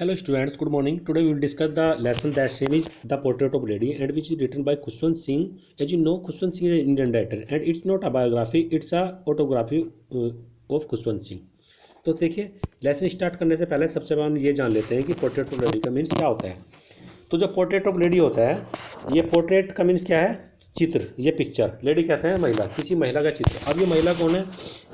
Hello students, good morning. Today we will discuss the lesson that same is The Portrait of Lady and which is written by Khushwant Singh. As you know, Khushwant Singh is an Indian writer and it's not a biography, it's a autography of Khushwant Singh. तो देखिए, lesson start करने से पहले सबसे पहले हम ये जान लेते हैं कि पोर्ट्रेट ऑफ लेडी का मीन्स क्या होता है। तो जो पोर्ट्रेट ऑफ लेडी होता है, ये पोर्ट्रेट का मीन्स क्या है? चित्र, ये पिक्चर। लेडी कहते हैं महिला, किसी महिला का चित्र। अब ये महिला कौन है?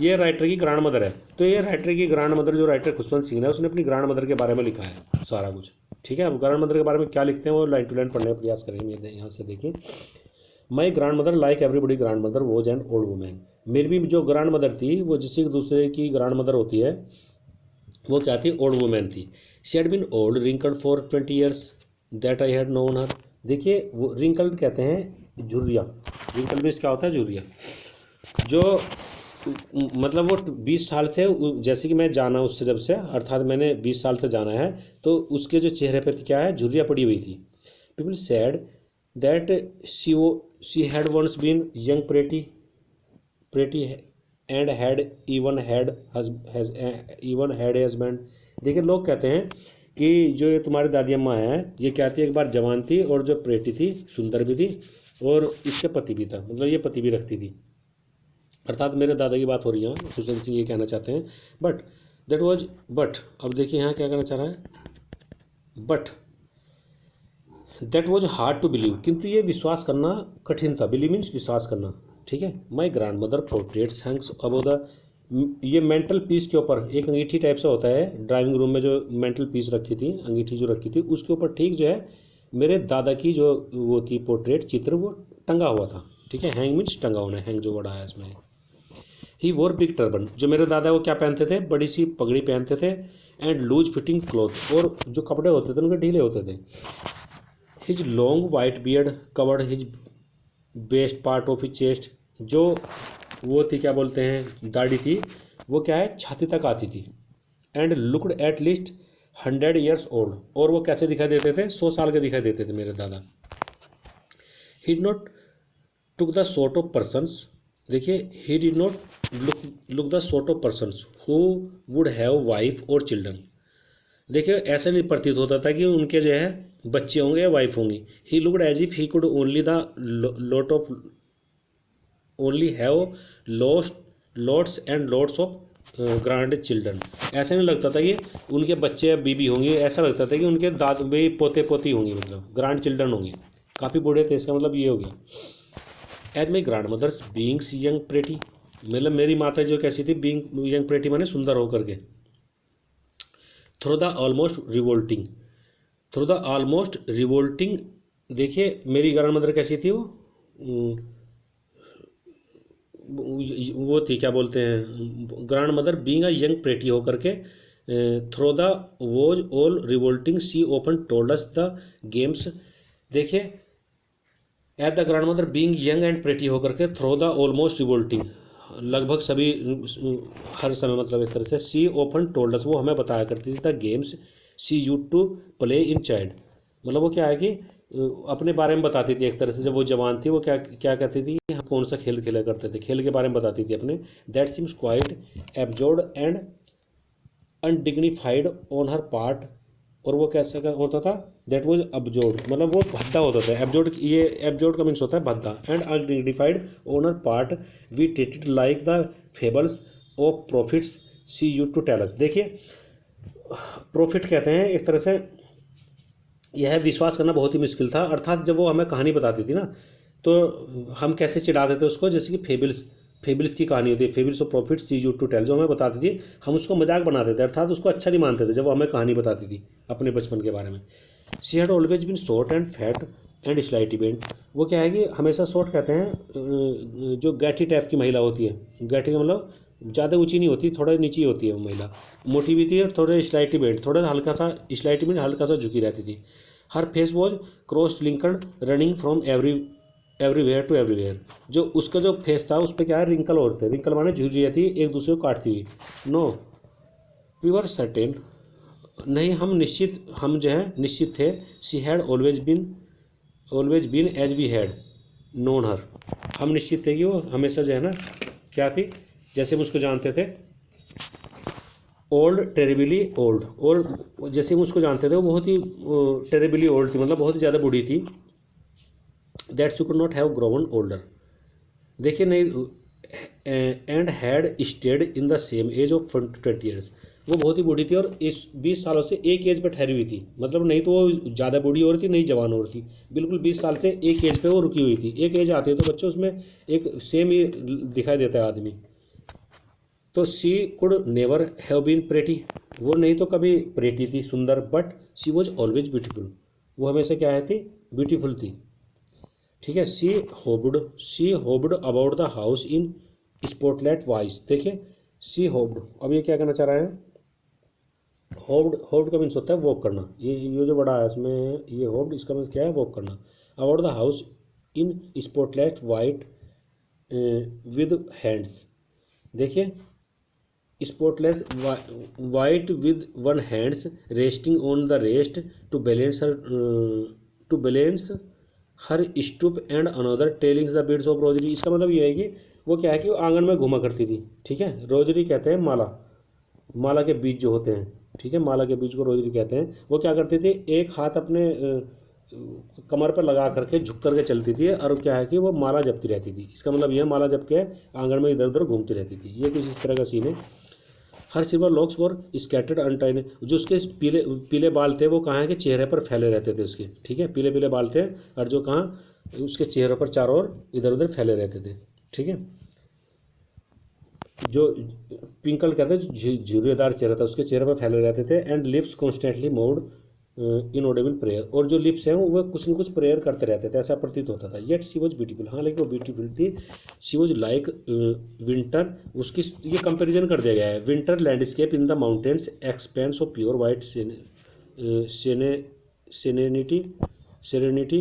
ये राइटर की ग्रैंड मदर है। तो ये राइटर की ग्रैंड मदर, जो राइटर खुशवंत सिंह है, उसने अपनी ग्रैंड मदर के बारे में लिखा है सारा कुछ। ठीक है, अब ग्रैंड मदर के बारे में क्या लिखते हैं वो लाइन टू लाइन पढ़ने का प्रयास करेंगे। यहाँ से देखिए, my grand mother like everybody grand mother was an old women. मेरी भी जो ग्रैंड मदर थी वो जिससे दूसरे की ग्रैंड मदर होती है वो क्या थी? ओल्ड वुमेन थी। She had been old wrinkled for 20 years that I had known her. देखिए, वो रिंकल्ड कहते हैं झुर्रिया। रिंकल्ड मीन्स क्या होता है? झुर्रिया। जो मतलब वो 20 साल से, जैसे कि मैं जाना उससे, जब से अर्थात मैंने 20 साल से जाना है, तो उसके जो चेहरे पर क्या है? झुर्रिया पड़ी हुई थी। People said that she had once been young pretty and had even had husband. देखिए, लोग कहते हैं कि जो ये तुम्हारी दादी अम्मा है, ये क्या थी? एक बार जवान थी और जो प्रेटी थी, सुंदर भी थी और इसके पति भी था, मतलब ये पति भी रखती थी। अर्थात मेरे दादा की बात हो रही है। खुशवंत सिंह ये कहना चाहते हैं। बट अब देखिए यहाँ क्या कहना चाह रहा है? But that was hard to believe, किंतु ये विश्वास करना कठिन था। बिलीव मीन्स विश्वास करना। ठीक है। My grand mother portraits Hanks above the, ये मेंटल पीस के ऊपर एक अंगीठी टाइप से होता है ड्राइविंग रूम में, जो मेंटल पीस रखी थी, अंगीठी जो रखी थी, उसके ऊपर ठीक जो है मेरे दादा की जो वो थी पोर्ट्रेट, चित्र, वो टंगा हुआ था। ठीक है, हैंग मीन्स टंगा होना, हैंग जो वर्ड आया इसमें। ही वोर बिग टर्बन, जो मेरे दादा वो क्या पहनते थे? बड़ी सी पगड़ी पहनते थे। एंड लूज फिटिंग क्लॉथ, और जो कपड़े होते थे उनके ढीले होते थे। His long white beard covered his best part of his chest, जो वो थी, क्या बोलते हैं, दाढ़ी थी, वो क्या है? छाती तक आती थी। And looked at least 100 years old, और वो कैसे दिखाई देते थे? 100 साल के दिखाई देते थे मेरे दादा। He did not took the sort of persons, देखिए, he did not look the sort of persons who would have wife और चिल्ड्रन। देखिए, ऐसा नहीं प्रतीत होता था कि उनके जो है बच्चे होंगे या वाइफ होंगी। He looked as if he could only the lot of only have lots and lots of grand children. ऐसा नहीं लगता था कि उनके बच्चे या बीबी होंगे, ऐसा लगता था कि उनके दाद भी पोते पोती होंगी, मतलब ग्रैंड चिल्ड्रन होंगे। काफ़ी बूढ़े थे, इसका मतलब ये हो गया। As my grand mothers beings young pretty, मतलब मेरी माता जो कैसी थी? बींग यंग प्रेटी माने सुंदर होकर के। थ्रू द ऑलमोस्ट रिवोल्टिंग, देखिए मेरी ग्रैंड मदर कैसी थी? वो थी, क्या बोलते हैं, grandmother being a young pretty होकर के। Throw the was all revolting see open told us the games. देखिए, at the grandmother being young and pretty होकर के, थ्रो द ऑलमोस्ट रिवोल्टिंग, लगभग सभी, हर समय, मतलब एक तरह से। सी ओपन टोल्ड अस, वो हमें बताया करती थी, the games she used to play in child, मतलब वो क्या है कि अपने बारे में बताती थी एक तरह से। जब वो जवान थी, वो क्या क्या कहती थी? हम कौन सा खेल खेला करते थे, खेल के बारे में बताती थी अपने। That seems quite absorbed and undignified on her part, और वो कैसा होता था? दैट वॉज अब्जॉर्ड, मतलब वो भद्दा होता था। एब्जॉर्ड, ये एब्जॉर्ड का मीन्स होता है भद्दा। And undignified on her part we treated like the fables of prophets she यू टू टेल अस। देखिए, प्रॉफिट कहते हैं एक तरह से, यह विश्वास करना बहुत ही मुश्किल था। अर्थात जब वो हमें कहानी बताती थी ना, तो हम कैसे चिढ़ाते थे उसको? जैसे कि फेबल्स की कहानी होती है, फेबल्स ऑफ प्रॉफिट सी यू टू टेल, जो हमें बताती थी, हम उसको मजाक बनाते थे, अर्थात उसको अच्छा नहीं मानते थे जब वो हमें कहानी बताती थी अपने बचपन के बारे में। She had always been short and fat and slightly bent, वो क्या है कि हमेशा शॉर्ट कहते हैं जो गैठी टाइप की महिला होती है। गैठी का मतलब ज़्यादा ऊंची नहीं होती, थोड़ा नीची होती है वो महिला। मोटी भी थी और थोड़े स्लाइटी बेंट, थोड़ा हल्का सा स्लाइटी में हल्का सा झुकी रहती थी। Her face was cross linked running from everywhere to everywhere, जो उसका जो फेस था उस पर क्या है? रिंकल होते थे। रिंकल माने झुर्रियाँ थी, एक दूसरे को काटती हुई। नो वी वर सर्टेन, नहीं हम जो है निश्चित थे। She had always been as we had known her, हम निश्चित थे कि वो हमेशा जो है ना क्या थी, जैसे हम उसको जानते थे ओल्ड टेरिबली ओल्ड, और जैसे हम उसको जानते थे वो बहुत ही टेरिबली ओल्ड थी, मतलब बहुत ही ज़्यादा बूढ़ी थी। That she could not have grown older, देखिए नहीं, and had stayed in the same age of 20 years, वो बहुत ही बूढ़ी थी और इस 20 सालों से एक एज पर ठहरी हुई थी, मतलब नहीं तो वो ज़्यादा बूढ़ी और थी नहीं जवान और थी, बिल्कुल 20 साल से एक एज पे वो रुकी हुई थी। एक एज आती है तो बच्चों उसमें एक सेम ही दिखाई देता है आदमी। तो she could never have been pretty, वो नहीं तो कभी प्रेटी थी सुंदर, but she was always beautiful, वो हमेशा क्या है थी, ब्यूटीफुल थी। ठीक है, she hobbled about the house in spotlight voice, देखिए सी होब्ड, अब ये क्या कहना चाह रहा है, होब्ड, होब्ड का मीन्स होता है वॉक करना, ये जो बड़ा है इसमें ये होब्ड, इसका मीन्स क्या है, वॉक करना। About the house in spotlight white with hands, देखिए spotless white with one hands resting on the rest to balance her stoop and another tellings the beads of rosary, इसका मतलब ये है कि वो क्या है कि वो आंगन में घुमा करती थी। ठीक है, रोजरी कहते हैं माला, माला के बीज जो होते हैं, ठीक है, माला के बीज को रोजरी कहते हैं। वो क्या करती थी, एक हाथ अपने कमर पर लगा करके झुक करके चलती थी, और क्या है कि वो माला जपती रहती थी, इसका मतलब यह माला जप के आंगन में इधर उधर घूमती रहती थी। ये कुछ इस तरह का सीन है। हर सिल्वर लॉक्स और स्कैटर्ड अनटाइड, जो उसके पीले पीले बाल थे वो कहाँ है कि चेहरे पर फैले रहते थे उसके, ठीक है, पीले पीले बाल थे, और जो कहाँ उसके चेहरे पर चारों ओर इधर उधर फैले रहते थे। ठीक है, जो पिंकल कहते हैं झुर्रीदार चेहरा था उसके चेहरे पर फैले रहते थे। And lips constantly moved inaudible prayer, और जो लिप्स हैं वो कुछ न कुछ प्रेयर करते रहते थे, ऐसा प्रतीत होता था। येट शी वॉज ब्यूटीफुल, हाँ लेकिन वो ब्यूटीफुल थी। शी वॉज लाइक विंटर, उसकी ये कंपेरिजन कर दिया गया है, winter landscape in the mountains expanse of pure white serenity serenity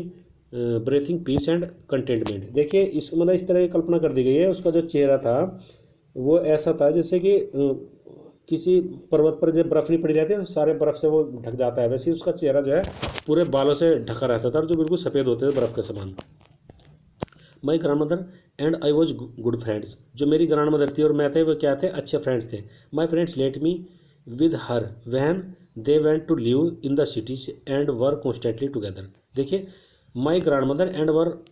breathing peace and contentment. देखिए इस मतलब इस तरह की कल्पना कर दी गई है, उसका जो चेहरा था वो ऐसा था जैसे कि किसी पर्वत पर जब बर्फ़ नहीं पड़ी रहती है तो सारे बर्फ़ से वो ढक जाता है, वैसे ही उसका चेहरा जो है पूरे बालों से ढका रहता था, और जो बिल्कुल सफ़ेद होते थे बर्फ़ के समान। My grand mother and I was good friends, जो मेरी ग्रैंड मदर थी और मैं थे वो क्या थे, अच्छे फ्रेंड्स थे। My friends let me with her when they went to live in the cities and were constantly together. देखिए my grand mother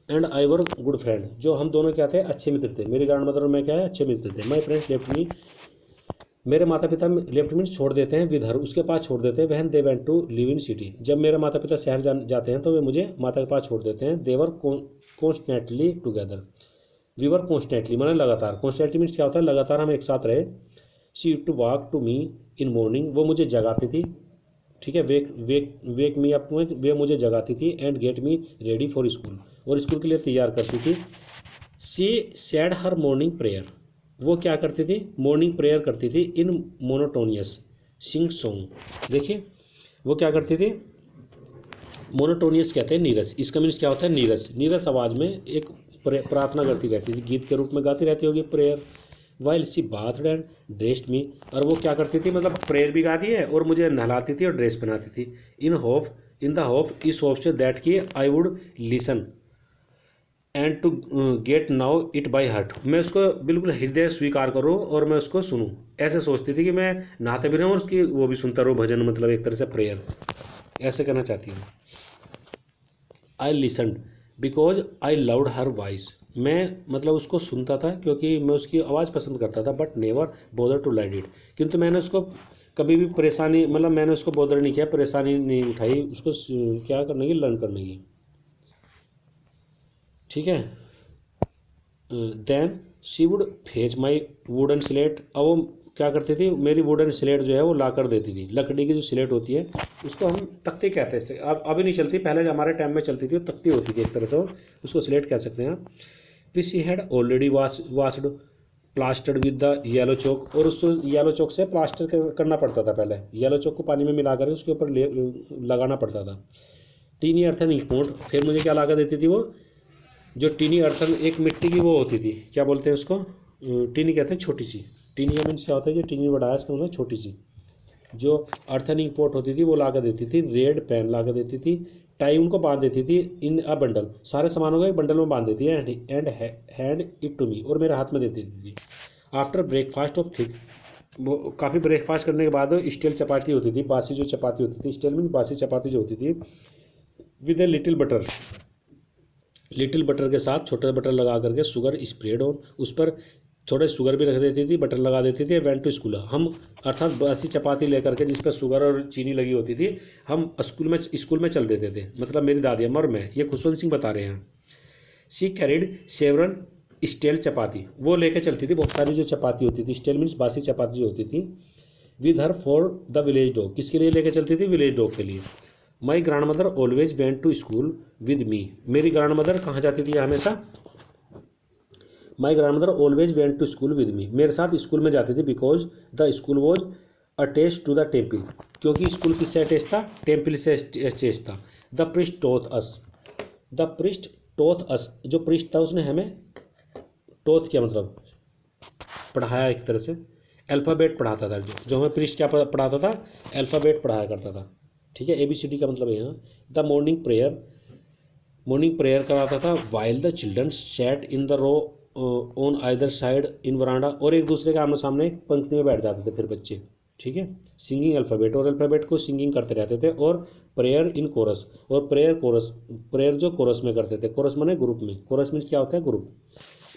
and I were good friend, जो हम दोनों क्या थे, अच्छे मित्र थे, मेरी ग्रैंड मदर और मैं क्या है, अच्छे मित्र थे। माई फ्रेंड्स लेफ्ट मी, मेरे माता पिता लेफ्ट मीन्स छोड़ देते हैं, विद हर उसके पास छोड़ देते हैं, when they went to live in city, जब मेरे माता पिता शहर जाते हैं तो वे मुझे माता के पास छोड़ देते हैं। They were constantly together, we were constantly माने लगातार, कॉन्स्टेंटली मीन्स क्या होता है, लगातार हम एक साथ रहे। She used to walk to me in morning, वो मुझे जगाती थी, ठीक है, वेक मी अप में वे मुझे जगाती थी, and get me ready for school, और स्कूल के लिए तैयार करती थी। She said her morning prayer, वो क्या करती थी, मॉर्निंग प्रेयर करती थी इन मोनोटोनियस सिंग सॉन्ग। देखिए वो क्या करती थी, मोनोटोनियस कहते हैं नीरस, इसका मीन्स क्या होता है, नीरस, नीरस आवाज़ में एक प्रार्थना करती रहती थी, गीत के रूप में गाती रहती होगी prayer. While she bath and dressed me, और वो क्या करती थी, मतलब प्रेयर भी गाती है और मुझे नहलाती थी और ड्रेस पहनाती थी। इन द होप, इस होप से दैट कि I would listen and to get now it by heart, मैं उसको बिल्कुल हृदय स्वीकार करूँ और मैं उसको सुनूँ, ऐसे सोचती थी कि मैं नहाते भी रहूँ और उसकी वो भी सुनता रहूँ भजन, मतलब एक तरह से प्रेयर, ऐसे करना चाहती हूँ। I listened because I loved her voice, मैं मतलब उसको सुनता था क्योंकि मैं उसकी आवाज़ पसंद करता था, but never bother to light it, किंतु मैंने उसको कभी भी परेशानी, मतलब मैंने उसको बॉदर नहीं किया, परेशानी नहीं उठाई उसको क्या करने की, लर्न करने की। ठीक है, then she would fetch my wooden slate, अब वो क्या करती थी, मेरी वुडन स्लेट जो है वो ला कर देती थी, लकड़ी की जो स्लेट होती है उसको हम तख्ती कहते हैं, अब अभी नहीं चलती, पहले हमारे टाइम में चलती थी, वो तख्ती होती थी एक तरह से, उसको स्लेट कह सकते हैं आप। Which she had already washed plastered with the yellow chalk, और उसको येलो चौक से प्लास्टर करना पड़ता था, पहले येलो चौक को पानी में मिला कर उसके ऊपर लगाना पड़ता था। टीनी अर्थन इंपोर्ट, फिर मुझे क्या ला देती थी वो, जो टीनी अर्थन एक मिट्टी की वो होती थी, क्या बोलते हैं उसको, टीनी कहते हैं छोटी सी, टीनी का मीन्स क्या होता है, जो टीनी बड़ा है इसका मतलब छोटी सी, जो अर्थनिंग पोर्ट होती थी वो ला कर देती थी, रेड पेन ला कर देती थी, टाई उनको बांध देती थी, इन अ बंडल, सारे सामानों को एक बंडल में बांध देती है, and hand it to me, और मेरे हाथ में दे देती थी। आफ्टर ब्रेकफास्ट ऑफ थिक वो काफ़ी ब्रेकफास्ट करने के बाद स्टील चपाती होती थी, बासी जो चपाती होती थी, स्टील में बासी चपाती जो होती थी, with a little butter, little butter के साथ छोटा बटर लगा करके शुगर स्प्रेड हो, उस पर थोड़े शुगर भी रख देती थी, बटर लगा देती थी। वेंट टू स्कूल, हम अर्थात बासी चपाती लेकर के जिस पर शुगर और चीनी लगी होती थी, हम स्कूल में चल देते थे, मतलब मेरी दादी अम्मा और मैं, ये खुशवंत सिंह बता रहे हैं। शी कैरिड सेवरल स्टेल चपाती, वो लेके चलती थी बहुत सारी जो चपाती होती थी, स्टेल मीन्स बासी चपाती जो होती थी, with her for the village dog, किसके लिए लेके चलती थी? विलेज डॉग के लिए। My grand mother always went to school with me, मेरी ग्रैंड मदर कहाँ जाती थी हमेशा? My grand mother always went to school with me, मेरे साथ स्कूल में जाती थी, because the school was attached to the temple, क्योंकि स्कूल किससे अटैच था? टेम्पल से अटैच था। The priest Thoth us, the priest Thoth अस, जो प्रिस्ट था उसने हमें, टोथ क्या मतलब पढ़ाया एक तरह से, अल्फ़ाबेट पढ़ाता था, जो हमें प्रिस्ट क्या पढ़ाता था? अल्फ़ाबेट पढ़ाया करता था, ठीक है, ABCD का मतलब है यहाँ। द मॉर्निंग प्रेयर कराता था, while the children sat in the row on either side in verandah, और एक दूसरे के आमने सामने पंक्ति में बैठ जाते थे फिर बच्चे, ठीक है। सिंगिंग अल्फ़ाबेट, और अल्फ़ाबेट को सिंगिंग करते रहते थे, और प्रेयर इन कोरस, और प्रेयर जो कोरस में करते थे, कोरस माने ग्रुप में, कोरस मीन्स क्या होता है? Group.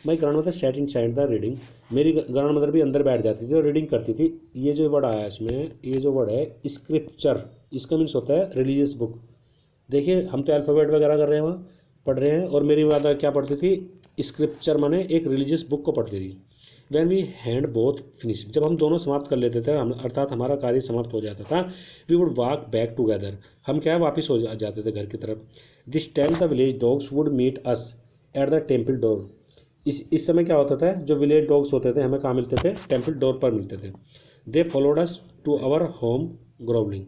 My grand mother sat in side the reading, मेरी ग्रैंड मदर भी अंदर बैठ जाती थी और रीडिंग करती थी। ये जो वर्ड आया इसमें, ये जो वर्ड है स्क्रिप्चर, इसका मीन्स होता है रिलीजियस बुक। देखिए हम तो अल्फ़ाबेट वगैरह कर रहे हैं, वहाँ पढ़ रहे हैं, और मेरी माता क्या पढ़ती थी? स्क्रिप्चर माने एक रिलीजियस बुक को पढ़ती थी। When we had both finish, जब हम दोनों समाप्त कर लेते थे, हम अर्थात हमारा कार्य समाप्त हो जाता था, we would walk back together, हम क्या है वापस हो जाते थे घर की तरफ। This time the village dogs would meet us at the temple door, इस समय क्या होता था? जो विलेज डॉग्स होते थे हमें कहाँ मिलते थे? टेम्पल डोर पर मिलते थे। They followed us to our home growling,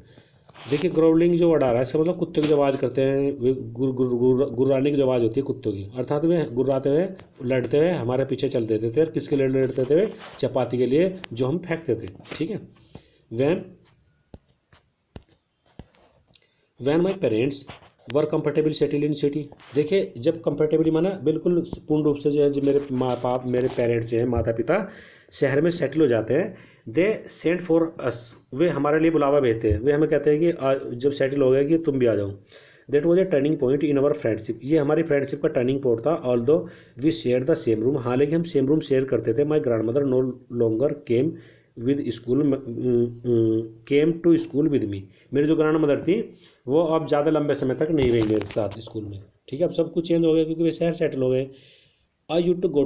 देखिए ग्रोवलिंग जो वर्ड आ रहा है इसका मतलब कुत्ते की जो आवाज़ करते हैं, वे गुर्राने की जो आवाज़ होती है कुत्तों की, अर्थात वे गुर्राते हुए लड़ते हुए हमारे पीछे चल देते थे। और किसके लिए लड़ते थे? चपाती के लिए जो हम फेंकते थे, ठीक है। When when my parents were comfortable settle in city, देखिए जब कंफर्टेबली माना बिल्कुल पूर्ण रूप से जो है, जो मेरे माँ बाप, मेरे पेरेंट्स जो है, माता पिता शहर में सेटल हो जाते हैं, दे सेंड फॉर अस, वे हमारे लिए बुलावा भेजते हैं, वे हमें कहते हैं कि जब सेटल हो गए कि तुम भी आ जाओ। That was a turning point in our friendship, ये हमारी फ्रेंडशिप का टर्निंग पॉइंट था। Although we share the same room, हालांकि हम सेम रूम शेयर करते थे। My grand mother no longer came to school with me, मेरी जो ग्रैंड मदर थी वो अब ज़्यादा लंबे समय तक नहीं रही मेरे साथ स्कूल में, ठीक है। अब सब कुछ चेंज हो गया क्योंकि वे शहर सेटल हो गए। I used to go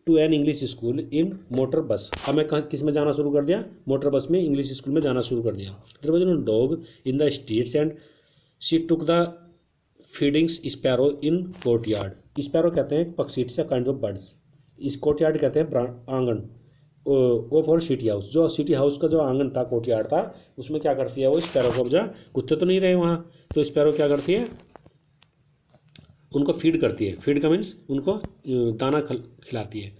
to an English school in motor bus, अब मैं किस में जाना शुरू कर दिया? मोटर बस में इंग्लिश स्कूल में जाना शुरू कर दिया। There was no dog in the streets and she took the feedings sparrow in courtyard, sparrow कहते हैं पक्षी, it's a kind of birds, इस कोर्टयार्ड कहते हैं आंगन, वो फॉर सिटी हाउस, जो सिटी हाउस का जो आंगन था, कोर्टयार्ड था, उसमें क्या करती है वो? स्पैरो को, जा कुत्ते तो नहीं रहे वहाँ, तो स्पैरो क्या करती है? उनको फीड करती है, फीड का मीन्स उनको दाना खिलाती है।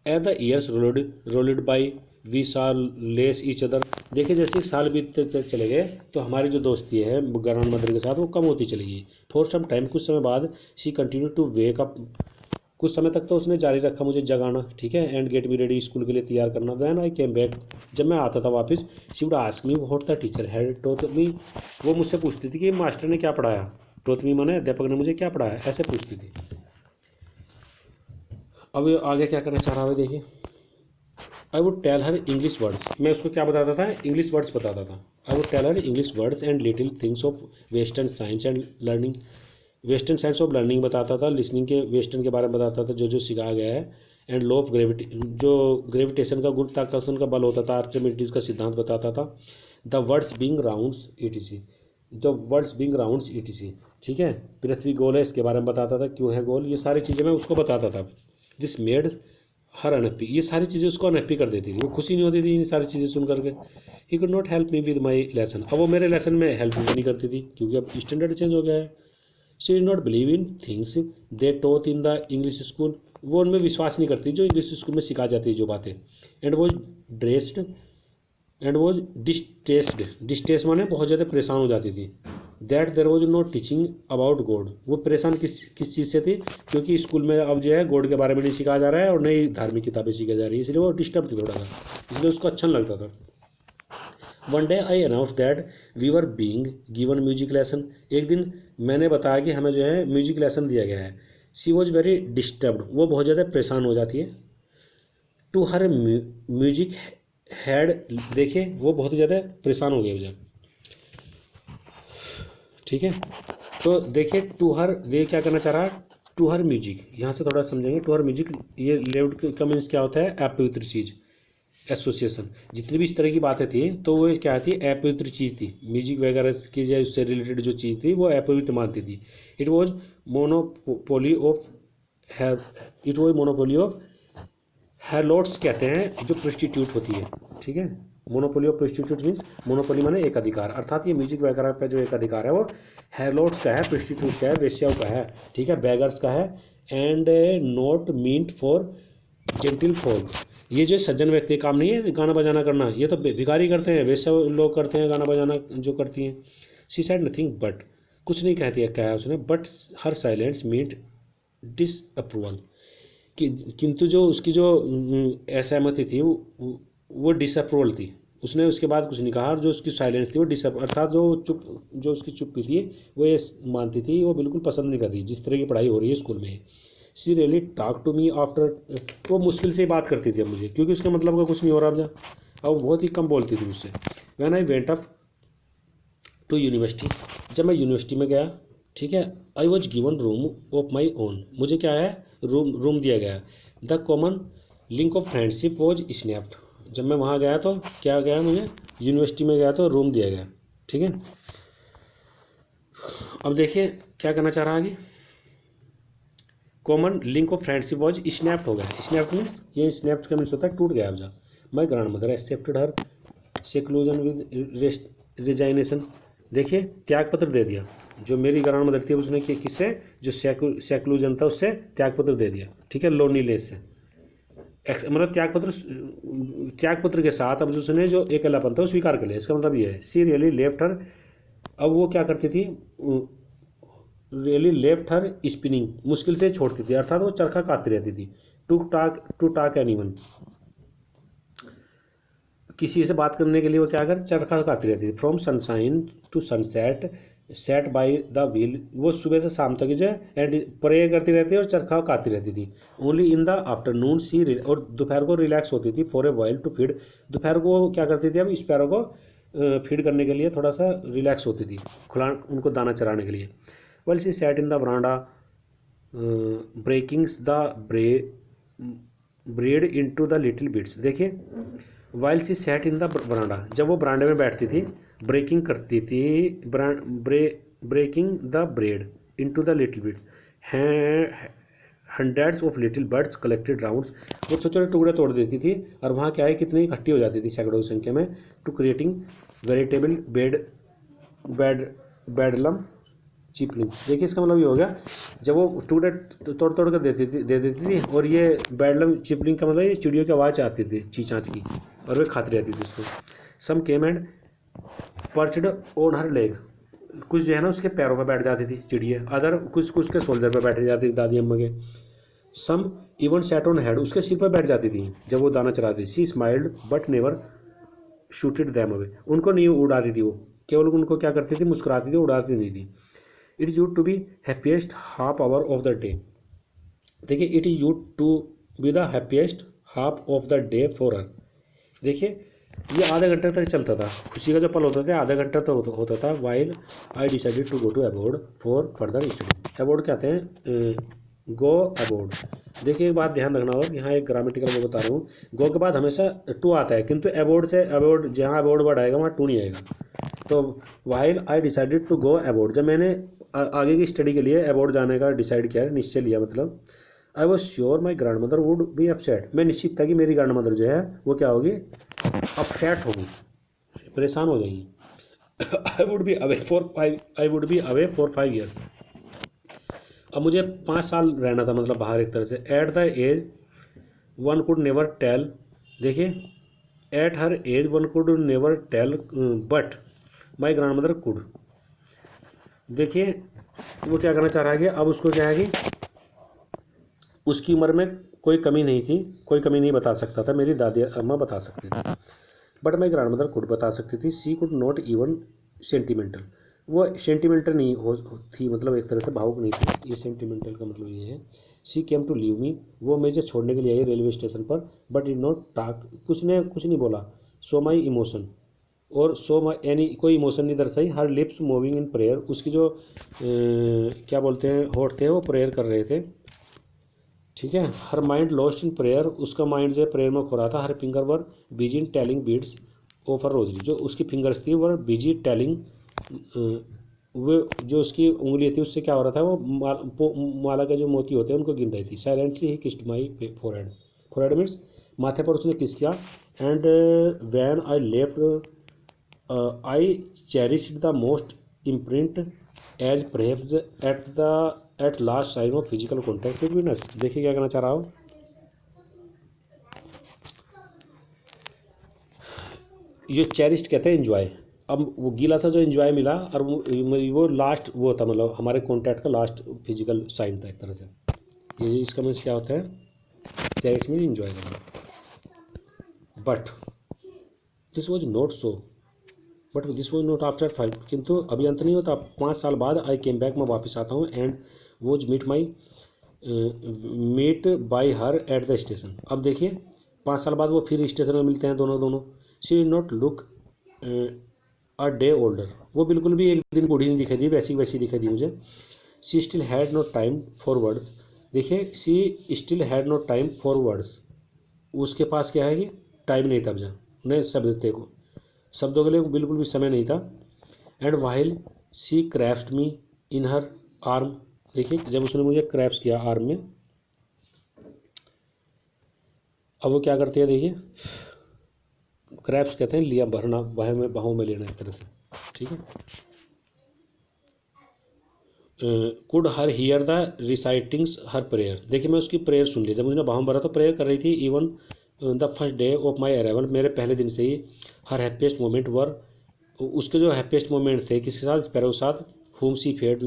At the years rolled by we saw less each other, देखिए जैसे साल बीतते चले गए तो हमारी जो दोस्ती है ग्रैंड मदर के साथ वो कम होती चली गई। फॉर सम टाइम, कुछ समय बाद, she continue to wake up, कुछ समय तक तो उसने जारी रखा मुझे जगाना, ठीक है, and get me ready, school के लिए तैयार करना। व्हेन आई केम बैक, जब मैं आता था वापस, she would ask me what the teacher had taught me, वो मुझसे पूछती थी कि मास्टर ने क्या पढ़ाया, टॉट मी माने अध्यापक ने मुझे क्या पढ़ाया, ऐसे पूछती थी। अब आगे क्या करना चाह रहा है देखिए। I would tell her English words, मैं उसको क्या बताता था? इंग्लिश वर्ड्स बताता था। I would tell her English words and little things of western science and learning, western science of learning बताता था, लिसनिंग के वेस्टर्न के बारे में बताता था, जो जो सिखाया गया है। एंड लॉ ऑफ ग्रेविटी, जो ग्रेविटेशन का गुरुत्वाकर्षण का बल होता था, आर्किमिडीज का सिद्धांत बताता था। The words being rounds etc, the words being rounds etc, ठीक है। पृथ्वी गोल है इसके बारे में बताता था, क्यों है गोल, ये सारी चीज़ें मैं उसको बताता था। दिस मेड हर अनहैप्पी, ये सारी चीज़ें उसको अनहैप्पी कर देती थी, वो खुशी नहीं होती थी इन सारी चीज़ें सुन करके। He could not help me with my lesson, अब वो मेरे लेसन में हेल्प भी नहीं करती थी क्योंकि अब स्टैंडर्ड चेंज हो गया है। She did not believe in things they taught in the English school, वो उनमें विश्वास नहीं करती जो इंग्लिश स्कूल में सिखाई जाती है जो बातें। एंड वॉज डिस्टेस्ड, डिस्टेस्ट माने बहुत ज़्यादा परेशान हो जाती थी, that there was no teaching about God. वो परेशान किस चीज़ से थी, क्योंकि स्कूल में अब जो है गॉड के बारे में नहीं सिखाया जा रहा है और नई धार्मिक किताबें सिखाई जा रही है, इसलिए वो डिस्टर्ब थी थोड़ा सा, इसलिए उसको अच्छा नहीं लगता था। One day I announce that we were being given music lesson. एक दिन मैंने बताया कि हमें जो है म्यूजिक लेसन दिया गया है। शी वॉज वेरी डिस्टर्ब्ड, वो बहुत ज़्यादा परेशान हो जाती है। टू हर म्यूजिक हैड, देखिए वो बहुत ज़्यादा परेशान हो गई मुझे, ठीक है। तो देखिए टू हर, ये क्या करना चाह रहा है, टू हर म्यूजिक, यहाँ से थोड़ा समझेंगे। टू हर म्यूजिक, ये लेफ्ट का मीन्स क्या होता है, अपवित्र चीज़, एसोसिएशन। जितनी भी इस तरह की बातें थी तो वो क्या थी, अपवित्र चीज़ थी। म्यूजिक वगैरह की जो उससे रिलेटेड जो चीज़ थी वो अपवित्र मानती थी। It was monopoly of it was monopoly of helots, कहते हैं जो प्रोस्टिट्यूट होती है, ठीक है। Monopoly of prostitute means, monopoly माने एक अधिकार, अर्थात ये म्यूजिक वगैरह पे जो एक अधिकार है वो हेलोट्स का है, प्रोस्टिट्यूट का है, वेश्याओं का है, ठीक है, बैगर्स का है। And not meant for gentle folk, ये जो सज्जन व्यक्ति काम नहीं है गाना बजाना करना, ये तो भिखारी करते हैं, वैसे लोग करते हैं गाना बजाना जो करती हैं। शी सेड नथिंग बट, कुछ नहीं कहती है, क्या है उसने, but her silence meant disapproval, किंतु जो उसकी जो असहमति थी वो डिसअप्रूवल थी। उसने उसके बाद कुछ नहीं कहा, और जो उसकी साइलेंस थी वो अर्थात जो उसकी चुप्पी थी वो ये मानती थी, वो बिल्कुल पसंद नहीं करती जिस तरह की पढ़ाई हो रही है स्कूल में। She really talk to me after, वो मुश्किल से ही बात करती थी अब मुझे, क्योंकि उसके मतलब का कुछ नहीं हो रहा अब अब बहुत ही कम बोलती थी मुझसे। When I went up to university, जब मैं यूनिवर्सिटी में गया, ठीक है, I was given room of my own, मुझे क्या है, रूम दिया गया। The common link of friendship was snapped, जब मैं वहाँ गया तो क्या गया, मुझे यूनिवर्सिटी में गया तो रूम दिया गया, ठीक है। अब देखिए क्या करना चाह रहा है आगे, common link of friendship was snapped हो गया। स्नैप्ड मीन्स, ये स्नैप्ड का मीन्स होता है टूट गया। अब जा my grand mother accepted her seclusion with resignation, देखिए त्याग पत्र दे दिया। जो मेरी ग्रैंड मदर थी उसने किससे, जो सेक्लूजन था उससे त्याग पत्र दे दिया, ठीक है, लोनलीनेस से, मतलब त्याग पत्र के साथ अब उसने जो अकेलापन था वो स्वीकार कर लिया। इसका मतलब ये है, सी रियली लेफ्ट हर, अब वो क्या करती थी, रियली लेफ्ट हर स्पिनिंग, मुश्किल से छोड़ती थी, अर्थात वो चरखा काटती रहती थी। टू टाक एनीवन, किसी से बात करने के लिए वो क्या कर, चरखा काटती रहती थी। From sunshine to sunset set by the wheel, वो सुबह से शाम तक जो है प्रे करती रहती थी और चरखा काटती रहती थी। Only in the afternoon she, और दोपहर को रिलैक्स होती थी। For a while to feed, दोपहर को क्या करती थी, अब स्पैरो को फीड करने के लिए थोड़ा सा रिलैक्स होती थी, खुला उनको दाना चराने के लिए। Well she sat in the verandah breakings the bread into the little bits, देखिए while she set in the verandah, जब वो बरांडे में बैठती थी ब्रेकिंग करती थी, breaking the bread into the little bit, hundreds of little birds collected rounds, वो छोटे छोटे टुकड़े तोड़ देती थी और वहाँ क्या है कितनी इकट्ठी हो जाती थी सैकड़ों की संख्या में। टू क्रिएटिंग वेरिटेबल बेडलम चिपलिंग, देखिए इसका मतलब ये हो गया, जब वो टुकड़े तोड़ तोड़ कर दे देती थी, और ये बेडलम चिपलिंग का मतलब ये चिड़ियों की आवाज़ आती थी चींचाँच की, और वे खाती रहती थी उसको। Some came and perched on her leg, कुछ जो है ना उसके पैरों पर बैठ जाती थी चिड़िया, अदर कुछ उसके शोल्डर पर बैठ जाती थी दादी अम्मा के। सम इवन सैट ऑन हेड, उसके सिर पर बैठ जाती थी जब वो दाना चलाती थी। She smiled but never shooted them away, उनको नहीं उड़ाती थी वो, केवल उनको क्या करती थी, मुस्कुराती थी, उड़ाती नहीं थी। It is use to be happiest half hour of the day, देखिए it is use to be the happiest half of the day for her, देखिए ये आधे घंटे तक चलता था, खुशी का जो पल होता था आधे घंटे तक होता था। While I decided to go to abroad for further study, abroad कहते हैं गो अबोर्ड, देखिए एक बात ध्यान रखना, और यहाँ एक ग्रामेटिकल मैं बता रहा हूँ, गो के बाद हमेशा टू आता है, किंतु अबोर्ड से अबोर्ड, जहाँ अबोर्ड वर्ड आएगा वहाँ टू नहीं आएगा। तो while I decided to go abroad, जब मैंने आगे की स्टडी के लिए अबोर्ड जाने का डिसाइड किया, निश्चय लिया, मतलब I was sure my grand mother would be upset, मैं निश्चित था कि मेरी ग्रैंड मदर जो है वो क्या होगी, अपसेट होगी, परेशान हो जाएगी। I would be away for 5 years, अब मुझे 5 साल रहना था, मतलब बाहर एक तरह से। At the age one could never tell, देखिए at her age one could never tell but my grand mother could, देखिए वो क्या करना चाह रहा है कि अब उसको क्या है कि उसकी उम्र में कोई कमी नहीं थी, कोई कमी नहीं बता सकता था, मेरी दादी अम्मा बता सकती थी, but my grand mother could बता सकती थी। सी कुड नॉट इवन सेंटिमेंटल, वो सेंटिमेंटल नहीं थी, मतलब एक तरह से भावुक नहीं थी, ये सेंटिमेंटल का मतलब ये है। सी केम टू लीव मी, वो मुझे छोड़ने के लिए आई रेलवे स्टेशन पर, बट डिड नॉट टॉक, कुछ नहीं बोला। सो माई इमोशन, और सो माई यानी कोई इमोशन नहीं दर्शाई। हर लिप्स मूविंग इन प्रेयर, उसकी जो क्या बोलते हैं होठ थे वो प्रेयर कर रहे थे, ठीक है। Her mind lost in prayer, उसका माइंड जो है प्रेयर में खो रहा था। Her finger were busy in telling beads of her rosary, जो उसकी फिंगर्स थी वर बिजी टेलिंग, वो जो उसकी उंगली थी उससे क्या हो रहा था, वो माला के जो मोती होते हैं उनको गिन रही थी। साइलेंटली ही kissed my forehead, forehead means माथे पर उसने किस किया। And when I left I cherished the most imprint as perhaps at last sign of physical contact between us. देखिए क्या कहना चाह रहा हूँ, ये चेरिस्ट कहते हैं एंजॉय। अब वो गीला सा जो एंजॉय मिला, और वो लास्ट वो था, मतलब हमारे कॉन्टैक्ट का लास्ट फिजिकल साइन था एक तरह से। ये इसका मीन्स क्या होता है, चेरिस्ट मीन एंजॉय करना। But this was not so, but this was not after 5, किंतु अभी अंत नहीं होता। 5 साल बाद आई केम बैक, मैं वापस आता हूँ, and was meet by her at the station. अब देखिए 5 साल बाद वो फिर स्टेशन में मिलते हैं दोनों दोनों। She did not look a day older, वो बिल्कुल भी एक दिन बूढ़ी नहीं दिखाई दी, वैसी वैसी दिखाई दी मुझे। She still had no time for words, देखिए she still had no time for words, उसके पास क्या है कि टाइम नहीं था अब नए शब्दों के लिए बिल्कुल भी समय नहीं था। And while she craft me in her arm, देखिए जब उसने मुझे क्रैफ्ट किया आर्म में, अब वो क्या करती है, देखिए क्रैप्स कहते हैं लिया भरना, बाहों में लेना एक तरह से, ठीक है। Could her hear the recitings her prayer, देखिए मैं उसकी प्रेयर सुन ली, जब मुझे बाहों भरा तो प्रेयर कर रही थी। Even the first day of my arrival, मेरे पहले दिन से ही। हर हैप्पीएस्ट मोमेंट वर, उसके जो हैप्पीएस्ट मोमेंट थे किसके साथ, स्पैरो के साथ। Whom she fed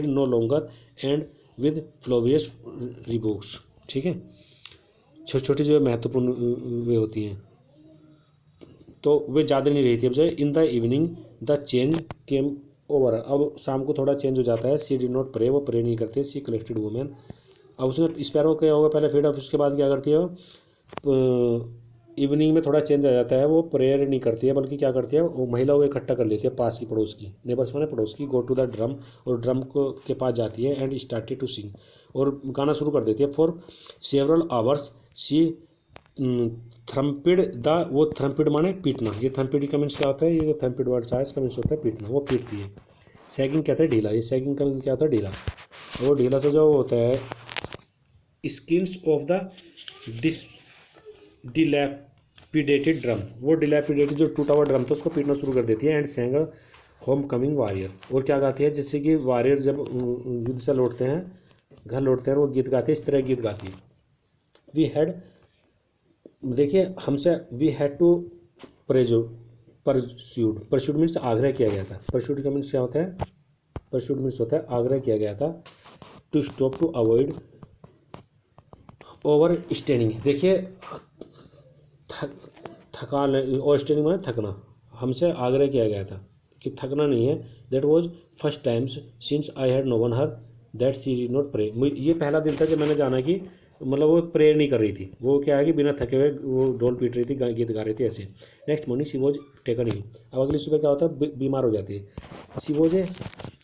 no longer and with frivolous rebukes, ठीक है। छोटी छोटी जो महत्वपूर्ण वे होती हैं तो वे ज़्यादा नहीं रही थी। अब जो इन the evening the change came over, अब शाम को थोड़ा चेंज हो जाता है। सी डिड नॉट प्रे, वो प्रे नहीं करते। सी कलेक्टेड वुमेन, अब उसने स्पैरो क्या होगा पहले फिर, अब उसके बाद क्या करती है वो, इवनिंग में थोड़ा चेंज आ जाता है, वो प्रेयर नहीं करती है बल्कि क्या करती है, वो महिलाओं को इकट्ठा कर लेती है पास की पड़ोस की, नेबर्स माने पड़ोस की। गो टू द ड्रम, और ड्रम को के पास जाती है। एंड स्टार्टेड टू सिंग, और गाना शुरू कर देती है। For several hours she thumped the, वो थ्रम्पिड माने पीटना, ये थ्रम्पिड का मीन्स क्या होता है, ये जो थ्रम्पिड वर्ड आया इसका मीन्स होता है पीटना, वो पीटती है। सैगिंग कहते हैं ढीला, ये सैगिंग का मीन्स क्या होता है, ढीला। वो ढीला से जो होता है स्किन्स ऑफ द डिस डिलैपिडेटेड ड्रम, वो डिलैपिडेटेड जो टूटा हुआ ड्रम था उसको पीटना शुरू कर देती है। And saying home coming warrior, और क्या गाती है, जैसे कि वॉरियर जब युद्ध से लौटते हैं, घर लौटते हैं, वो गीत गाते हैं, इस तरह गीत गाती है। वी हैड, देखिए हमसे, वी हैड टू प्रेजो परस्यूड मीन्स आग्रह किया गया था। परस्यूड का मीन्स क्या होता है, परस्यूड मीन्स होता है आग्रह किया गया था। To stop, to avoid, over straining, देखिए थकान, ओवर स्टेनिंग में थकना, हमसे आग्रह किया गया था कि थकना नहीं है। That was first times since I had no one her that she did not pray, ये पहला दिन था जब मैंने जाना कि मतलब वो प्रेयर नहीं कर रही थी, वो क्या है कि बिना थके हुए वो ढोल पीट रही थी, गीत गा रही थी ऐसे। Next morning she was taken in, अब अगली सुबह क्या होता है, बीमार हो जाती है। She was a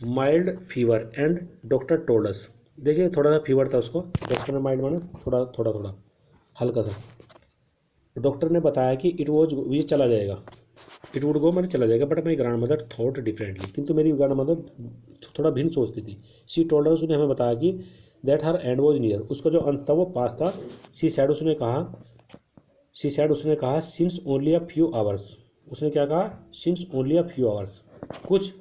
mild fever and doctor told us, देखिए थोड़ा सा फीवर था उसको, डॉक्टर ने माइल्ड माना थोड़ा थोड़ा थोड़ा हल्का सा, डॉक्टर ने बताया कि इट वॉज, ये चला जाएगा, इट वुड गो मैंने चला जाएगा। But my grand mother thought differently, किंतु मेरी ग्रैंड मदर थोड़ा भिन्न सोचती थी। सी टोल्ड अस, उसने हमें बताया कि that her and was near, उसका जो अंत था वो पास था। सी सैड, उसने कहा since only a few hours, उसने क्या कहा, since only a few hours, कुछ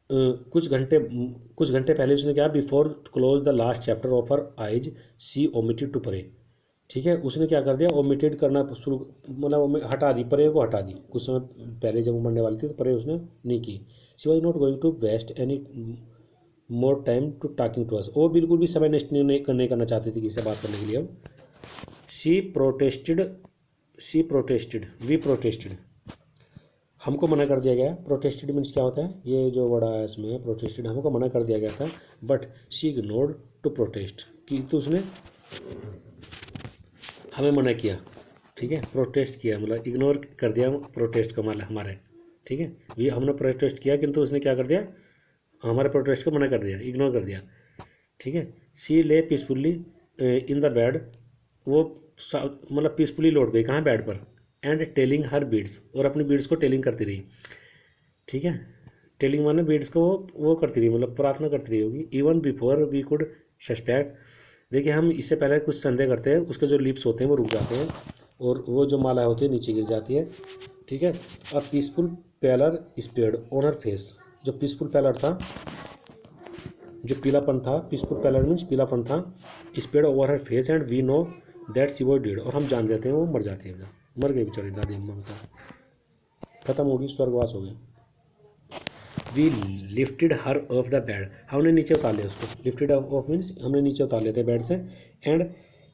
कुछ घंटे पहले उसने कहा, before close the last chapter of her eyes she omitted to pray, ठीक है, उसने क्या कर दिया, ओमिटेड करना शुरू, मतलब हटा दी, परे को हटा दी। कुछ समय पहले जब वो मरने वाली थी तो परे उसने नहीं की। She was not going to waste any more time to talking to us, वो बिल्कुल भी समय नष्ट नहीं करना चाहती थी किसी से बात करने के लिए। अब शी प्रोटेस्टेड, वी प्रोटेस्टेड, हमको मना कर दिया गया। प्रोटेस्टेड मीन्स क्या होता है, ये जो वर्ड आया इसमें प्रोटेस्टेड, हमको मना कर दिया गया था। But she ignored to protest, कि तो उसने हमें मना किया। ठीक है, प्रोटेस्ट किया मतलब इग्नोर कर दिया प्रोटेस्ट को, मतलब हमारे, ठीक है, ये हमने प्रोटेस्ट किया किंतु उसने क्या कर दिया, हमारे प्रोटेस्ट को मना कर दिया, इग्नोर कर दिया। ठीक है, सी ले पीसफुल्ली इन द बेड, वो मतलब पीसफुली लौट गई कहाँ, बेड पर। एंड टेलिंग हर बीड्स, और अपनी बीड्स को टेलिंग करती रही। ठीक है, टेलिंग माने बीड्स को वो करती रही, मतलब प्रार्थना करती रही होगी। Even before we could suspect, देखिए हम इससे पहले कुछ संदेह करते हैं, उसके जो लिप्स होते हैं वो रुक जाते हैं और वो जो माला होती है नीचे गिर जाती है। ठीक है, a peaceful pallor spread on her face, जो पीसफुल पैलर था, जो पीलापन था, पीसफुल पैलर मीन्स पीलापन था, spread over her face and we know that she was dead, और हम जान जाते हैं वो मर जाती है, मर गई बेचारी दादी अम्मा का, खत्म होगी, स्वर्गवास हो गया। We lifted her off the bed, हमने नीचे उतार लिया उसको, लिफ्टेड ऑफ मीन्स हमने नीचे उतार लेते बेड से। एंड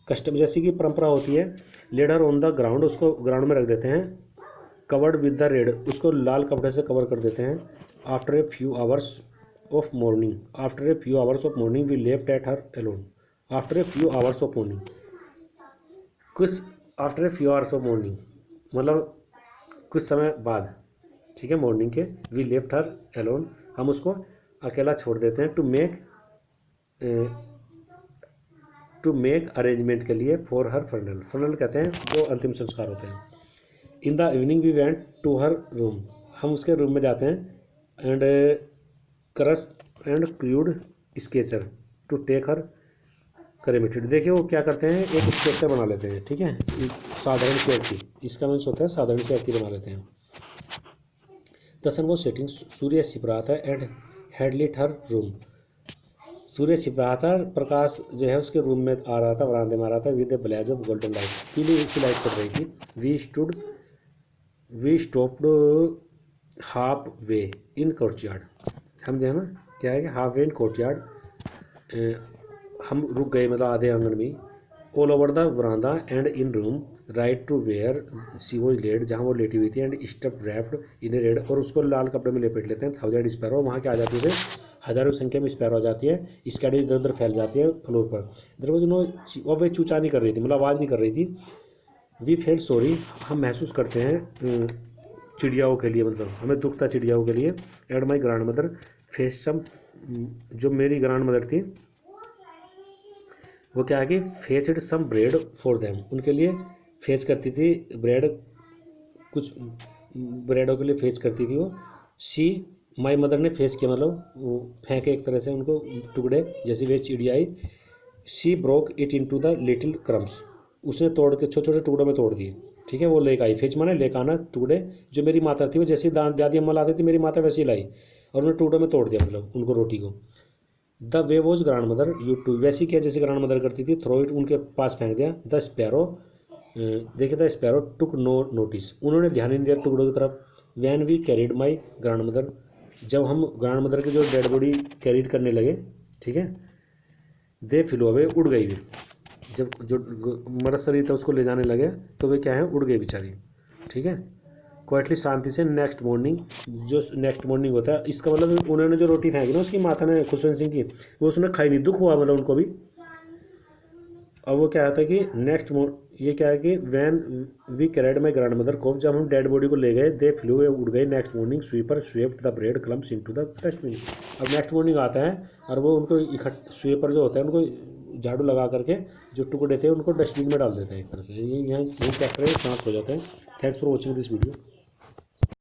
कस्टम, जैसी कि परंपरा होती है, laid her on the ground, उसको ग्राउंड में रख देते हैं। कवर्ड विद द रेड, उसको लाल कपड़े से कवर कर देते हैं। After a few hours of morning, after a few hours of morning we left at her alone, after a few hours of morning, कुछ after a few hours of morning मतलब कुछ समय बाद, ठीक है, मॉर्निंग के, वी लेफ्ट हर एलोन, हम उसको अकेला छोड़ देते हैं। टू मेक अरेंजमेंट के लिए फॉर हर फनरल, फनरल कहते हैं जो अंतिम संस्कार होते हैं। In the evening we went to her room, हम उसके रूम में जाते हैं। एंड क्रस and crude stretcher to take her cremated, देखिए वो क्या करते हैं, एक स्केचर बना लेते हैं। ठीक है, साधारण सी आरती, इसका मीन्स होता है साधारण सी आरती बना लेते हैं। द सन वॉज सेटिंग, सूर्य छिप रहा था। And had lit her room, सूर्य छिप रहा था, प्रकाश जो है उसके रूम में आ रहा था, बरामदे में आ रहा था। With the blaze of golden light, पीली सी लाइट पड़ रही थी। We stopped half way in courtyard, हम जो है ना क्या है कि हाफ वे इन कोर्टयार्ड, हम रुक गए मतलब आधे आंगन में। All over the verandah and in room right to where she was laid, जहाँ वो लेटी हुई थी। And stuff wrapped in red, और उसको लाल कपड़े में लपेट लेते हैं। 1000 स्पैरो, वहाँ के आ जाते थे, हज़ारों की संख्या में स्पैरो आ जाती है, स्कैडी इधर उधर फैल जाती है फ्लोर पर। इधर वो दोनों, और वे चूचा नहीं कर रही थी, मतलब आवाज़ नहीं कर रही थी। वी फेल्ट सॉरी, हम महसूस करते हैं चिड़ियाओं के लिए, मतलब हमें दुख था चिड़ियाओं के लिए। And my grand mother fetched some, जो मेरी ग्रैंड मदर थी वो क्या है कि fetched some bread for them, उनके लिए फेस करती थी ब्रेड, कुछ ब्रेडों के लिए फेस करती थी वो। सी माई मदर ने फेस किया, मतलब वो फेंके एक तरह से उनको टुकड़े, जैसे वे चिड़िया आई। She broke it into the little crumbs, उसने तोड़ के छोटे छोटे टुकड़ों में तोड़ दिए। ठीक है, वो लेकर आई, फेच माने लेकर आना, टुकड़े जो मेरी माता थी वो जैसी दादी अम्मा लाती थी, मेरी माता वैसी लाई, और उन्हें टुकड़ों में तोड़ दिया, मतलब उनको रोटी को। The way was grandmother यू टू, वैसी क्या जैसे ग्रांड मदर करती थी। थ्रो इट, उनके पास फेंक दिया। द स्पैरो, देखिए the sparrow took no notice, उन्होंने ध्यान नहीं दिया टुकड़ों की तरफ। When we carried my grandmother, जब हम ग्रांड मदर की जो डेड बॉडी कैरिड करने लगे, ठीक है, दे फ्लो अवे, उड़ गई वे, जब जो मरद शरीर था उसको ले जाने लगे तो वे क्या है, उड़ गई बेचारी। ठीक है, क्वाइटली शांति से। नेक्स्ट मॉर्निंग, जो नेक्स्ट मॉर्निंग होता है, इसका मतलब उन्होंने जो रोटी फेंकी ना उसकी माता ने, खुशवंत सिंह की, वो उसने खाई नहीं, दुख हुआ मतलब उनको भी। अब वो क्या होता है कि ये क्या है कि when we carried my grand mother को, जब हम डेड बॉडी को ले गए, दे फ्लू उड़ गए। Next morning sweeper swept the bread crumbs into the dustbin, अब नेक्स्ट मॉर्निंग आता है और वो उनको स्वीपर जो होता है उनको झाड़ू लगा करके जो टुकड़े थे उनको डस्टबिन में डाल देते हैं एक तरह से। ये यहाँ चैप्टर समाप्त हो जाते हैं। Thanks for watching this video.